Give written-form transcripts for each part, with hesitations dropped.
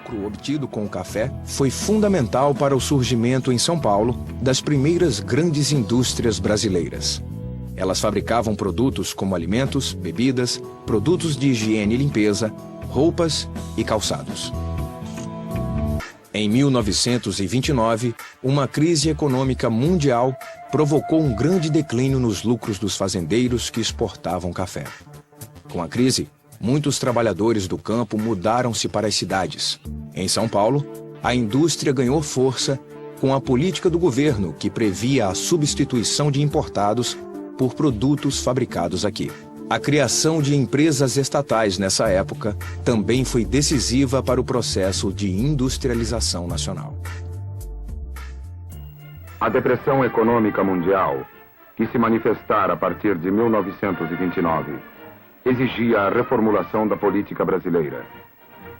lucro obtido com o café foi fundamental para o surgimento em São Paulo das primeiras grandes indústrias brasileiras. Elas fabricavam produtos como alimentos, bebidas, produtos de higiene e limpeza, roupas e calçados. Em 1929, uma crise econômica mundial provocou um grande declínio nos lucros dos fazendeiros que exportavam café. Com a crise, muitos trabalhadores do campo mudaram-se para as cidades. Em São Paulo, a indústria ganhou força com a política do governo que previa a substituição de importados por produtos fabricados aqui. A criação de empresas estatais nessa época também foi decisiva para o processo de industrialização nacional. A depressão econômica mundial, que se manifestara a partir de 1929, exigia a reformulação da política brasileira.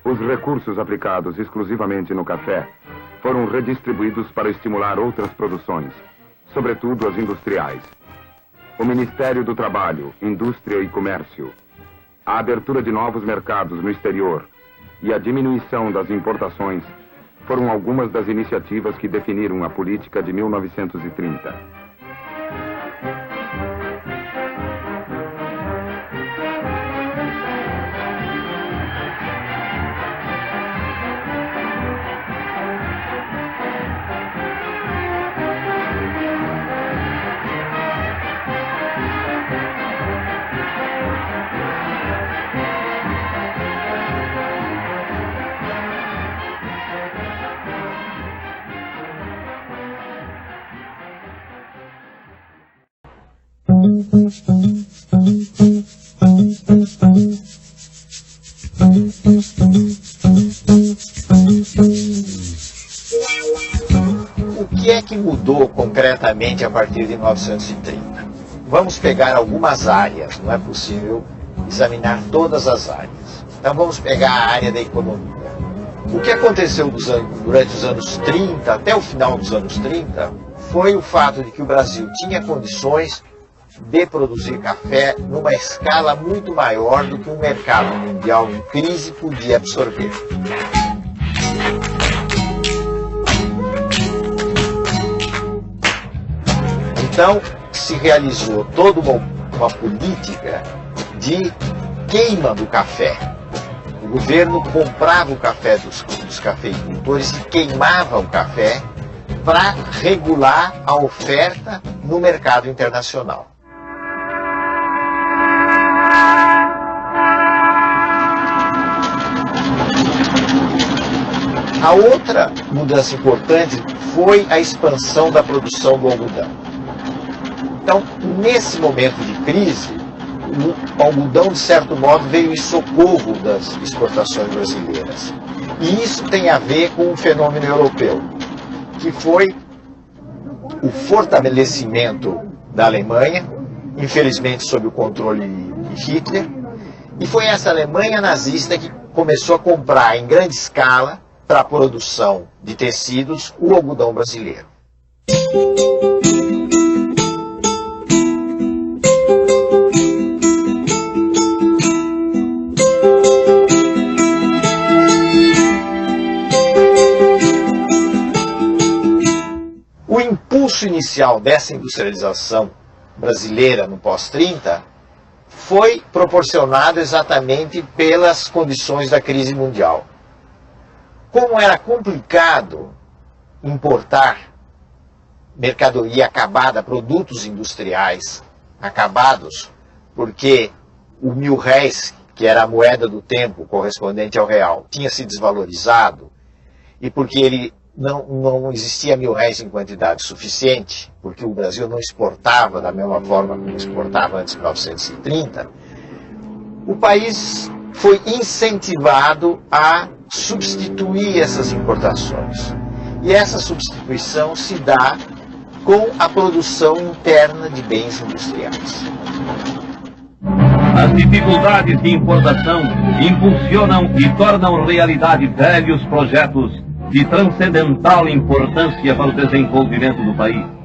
Os recursos aplicados exclusivamente no café foram redistribuídos para estimular outras produções, sobretudo as industriais. O Ministério do Trabalho, Indústria e Comércio, a abertura de novos mercados no exterior e a diminuição das importações foram algumas das iniciativas que definiram a política de 1930. O que é que mudou concretamente a partir de 1930? Vamos pegar algumas áreas, não é possível examinar todas as áreas. Então vamos pegar a área da economia. O que aconteceu durante os anos 30, até o final dos anos 30, foi o fato de que o Brasil tinha condições de produzir café numa escala muito maior do que um mercado mundial em crise podia absorver. Então, se realizou toda uma política de queima do café. O governo comprava o café dos cafeicultores e queimava o café para regular a oferta no mercado internacional. A outra mudança importante foi a expansão da produção do algodão. Então, nesse momento de crise, o algodão, de certo modo, veio em socorro das exportações brasileiras. E isso tem a ver com um fenômeno europeu, que foi o fortalecimento da Alemanha, infelizmente sob o controle de Hitler, e foi essa Alemanha nazista que começou a comprar em grande escala, para a produção de tecidos, o algodão brasileiro. O impulso inicial dessa industrialização brasileira no pós-30 foi proporcionado exatamente pelas condições da crise mundial. Como era complicado importar mercadoria acabada, produtos industriais acabados, porque o mil-réis, que era a moeda do tempo correspondente ao real, tinha se desvalorizado, e porque ele não existia mil-réis em quantidade suficiente, porque o Brasil não exportava da mesma forma como exportava antes de 1930, o país foi incentivado a substituir essas importações. E essa substituição se dá com a produção interna de bens industriais. As dificuldades de importação impulsionam e tornam realidade velhos projetos de transcendental importância para o desenvolvimento do país.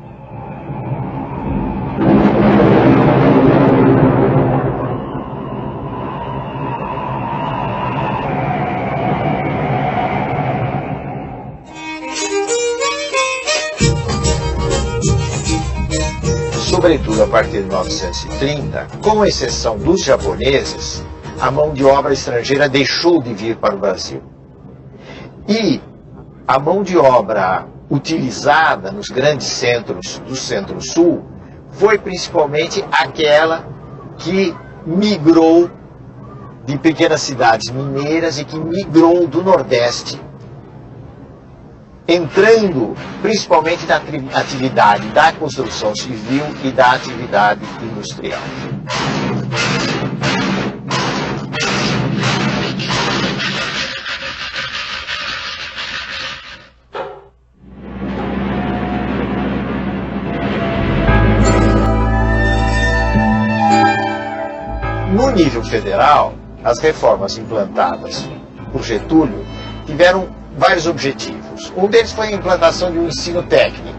sobretudo a partir de 1930, com exceção dos japoneses, a mão de obra estrangeira deixou de vir para o Brasil. E a mão de obra utilizada nos grandes centros do Centro-Sul foi principalmente aquela que migrou de pequenas cidades mineiras e que migrou do Nordeste, entrando principalmente na atividade da construção civil e da atividade industrial. No nível federal, as reformas implantadas por Getúlio tiveram vários objetivos. Um deles foi a implantação de um ensino técnico,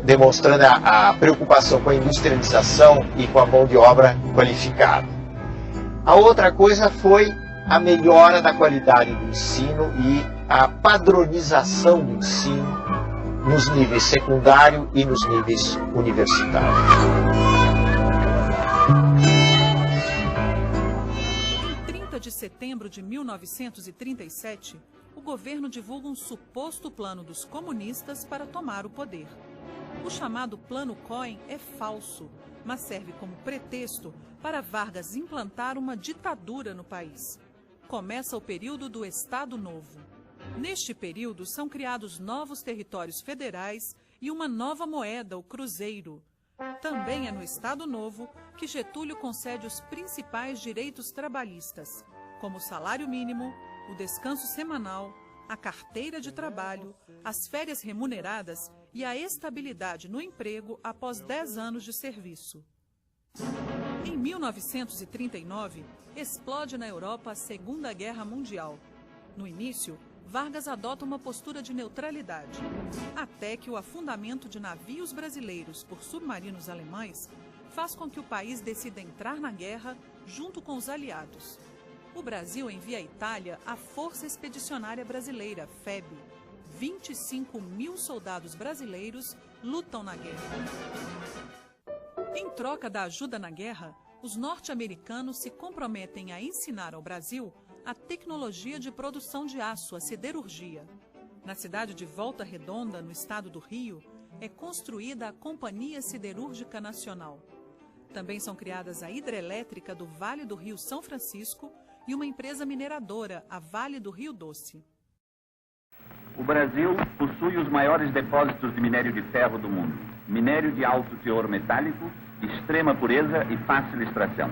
demonstrando a preocupação com a industrialização e com a mão de obra qualificada. A outra coisa foi a melhora da qualidade do ensino e a padronização do ensino nos níveis secundário e nos níveis universitários. De setembro de 1937, o governo divulga um suposto plano dos comunistas para tomar o poder. O chamado Plano Cohen é falso, mas serve como pretexto para Vargas implantar uma ditadura no país. Começa o período do Estado Novo. Neste período são criados novos territórios federais e uma nova moeda, o cruzeiro. Também é no Estado Novo que Getúlio concede os principais direitos trabalhistas, como o salário mínimo, o descanso semanal, a carteira de trabalho, as férias remuneradas e a estabilidade no emprego após 10 anos de serviço. Em 1939, explode na Europa a Segunda Guerra Mundial. No início, Vargas adota uma postura de neutralidade, até que o afundamento de navios brasileiros por submarinos alemães faz com que o país decida entrar na guerra junto com os aliados. O Brasil envia à Itália a Força Expedicionária Brasileira, FEB. 25 mil soldados brasileiros lutam na guerra. Em troca da ajuda na guerra, os norte-americanos se comprometem a ensinar ao Brasil a tecnologia de produção de aço, a siderurgia. Na cidade de Volta Redonda, no estado do Rio, é construída a Companhia Siderúrgica Nacional. Também são criadas a hidrelétrica do Vale do Rio São Francisco e uma empresa mineradora, a Vale do Rio Doce. O Brasil possui os maiores depósitos de minério de ferro do mundo. Minério de alto teor metálico, extrema pureza e fácil extração.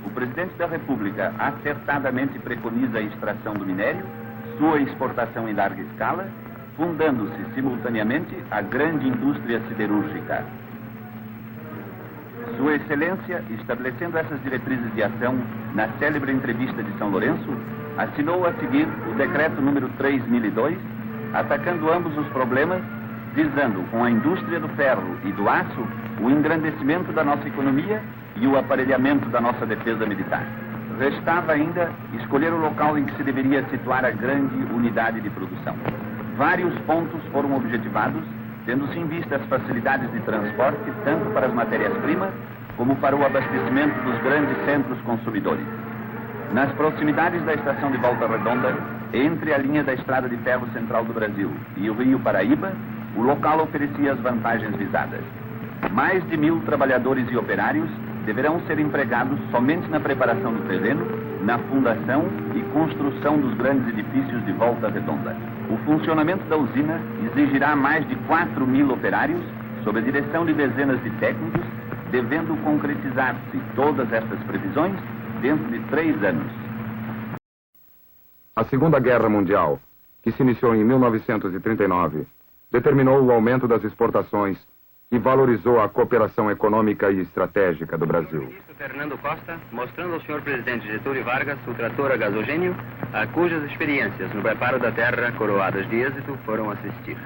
O presidente da República acertadamente preconiza a extração do minério, sua exportação em larga escala, fundando-se simultaneamente a grande indústria siderúrgica. Sua Excelência, estabelecendo essas diretrizes de ação na célebre entrevista de São Lourenço, assinou a seguir o decreto número 3002, atacando ambos os problemas, visando com a indústria do ferro e do aço o engrandecimento da nossa economia e o aparelhamento da nossa defesa militar. Restava ainda escolher o local em que se deveria situar a grande unidade de produção. Vários pontos foram objetivados, tendo-se em vista as facilidades de transporte, tanto para as matérias-primas, como para o abastecimento dos grandes centros consumidores. Nas proximidades da estação de Volta Redonda, entre a linha da Estrada de Ferro Central do Brasil e o Rio Paraíba, o local oferecia as vantagens visadas. Mais de 1.000 trabalhadores e operários deverão ser empregados somente na preparação do terreno, na fundação e construção dos grandes edifícios de Volta Redonda. O funcionamento da usina exigirá mais de 4.000 operários, sob a direção de dezenas de técnicos, devendo concretizar-se todas estas previsões dentro de 3 anos. A Segunda Guerra Mundial, que se iniciou em 1939, determinou o aumento das exportações e valorizou a cooperação econômica e estratégica do Brasil. O ministro Fernando Costa, mostrando ao senhor presidente Getúlio Vargas o trator a gasogênio, a cujas experiências no preparo da terra, coroadas de êxito, foram assistir.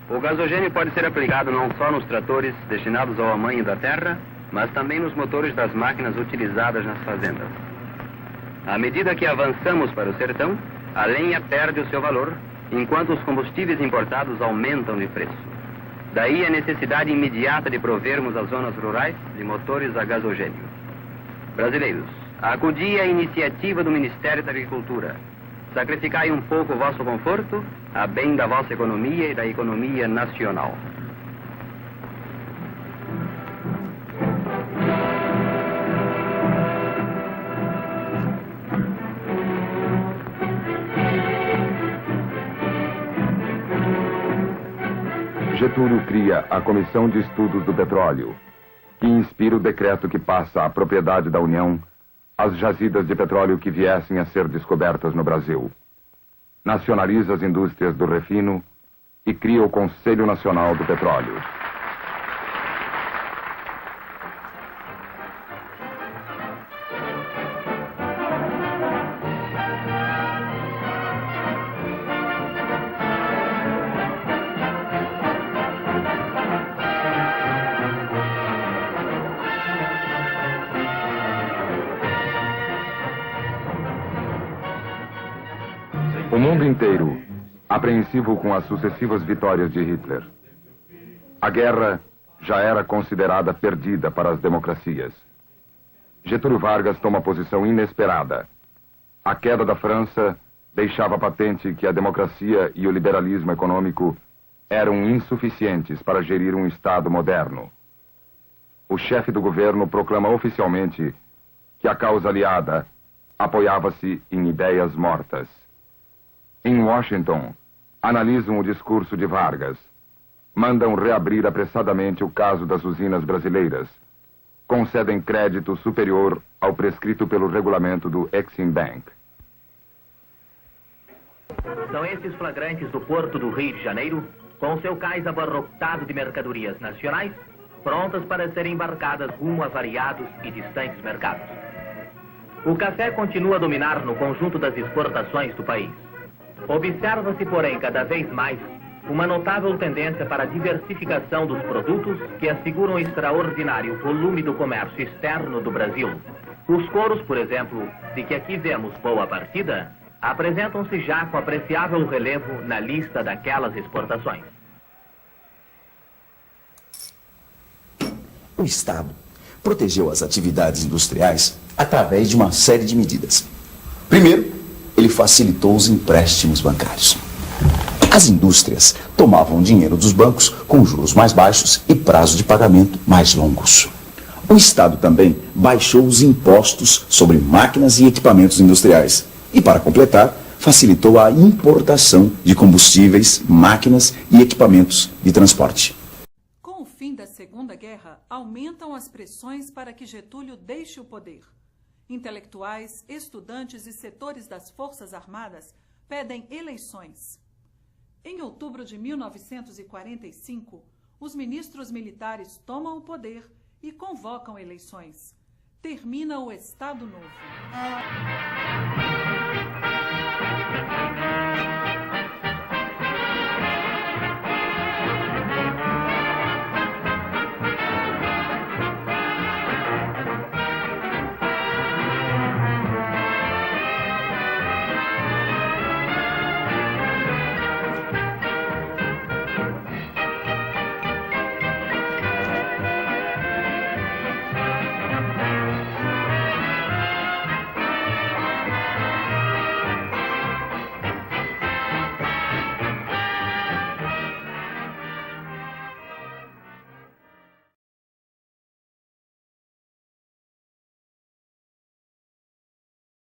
O gasogênio pode ser aplicado não só nos tratores destinados ao amanho da terra, mas também nos motores das máquinas utilizadas nas fazendas. À medida que avançamos para o sertão, a lenha perde o seu valor, enquanto os combustíveis importados aumentam de preço. Daí a necessidade imediata de provermos as zonas rurais de motores a gasogênio. Brasileiros, acudi à iniciativa do Ministério da Agricultura. Sacrificai um pouco o vosso conforto, a bem da vossa economia e da economia nacional. Getúlio cria a Comissão de Estudos do Petróleo, que inspira o decreto que passa à propriedade da União as jazidas de petróleo que viessem a ser descobertas no Brasil. Nacionaliza as indústrias do refino e cria o Conselho Nacional do Petróleo. O mundo inteiro, apreensivo com as sucessivas vitórias de Hitler. A guerra já era considerada perdida para as democracias. Getúlio Vargas toma posição inesperada. A queda da França deixava patente que a democracia e o liberalismo econômico eram insuficientes para gerir um Estado moderno. O chefe do governo proclama oficialmente que a causa aliada apoiava-se em ideias mortas. Em Washington, analisam o discurso de Vargas. Mandam reabrir apressadamente o caso das usinas brasileiras. Concedem crédito superior ao prescrito pelo regulamento do Exim Bank. São esses flagrantes do Porto do Rio de Janeiro, com seu cais abarrotado de mercadorias nacionais, prontas para serem embarcadas rumo a variados e distantes mercados. O café continua a dominar no conjunto das exportações do país. Observa-se, porém, cada vez mais uma notável tendência para a diversificação dos produtos que asseguram o extraordinário volume do comércio externo do Brasil. Os couros, por exemplo, de que aqui vemos boa partida, apresentam-se já com apreciável relevo na lista daquelas exportações. O Estado protegeu as atividades industriais através de uma série de medidas. Primeiro, ele facilitou os empréstimos bancários. As indústrias tomavam dinheiro dos bancos com juros mais baixos e prazo de pagamento mais longos. O Estado também baixou os impostos sobre máquinas e equipamentos industriais. E, para completar, facilitou a importação de combustíveis, máquinas e equipamentos de transporte. Com o fim da Segunda Guerra, aumentam as pressões para que Getúlio deixe o poder. Intelectuais, estudantes e setores das Forças Armadas pedem eleições. Em outubro de 1945, os ministros militares tomam o poder e convocam eleições. Termina o Estado Novo.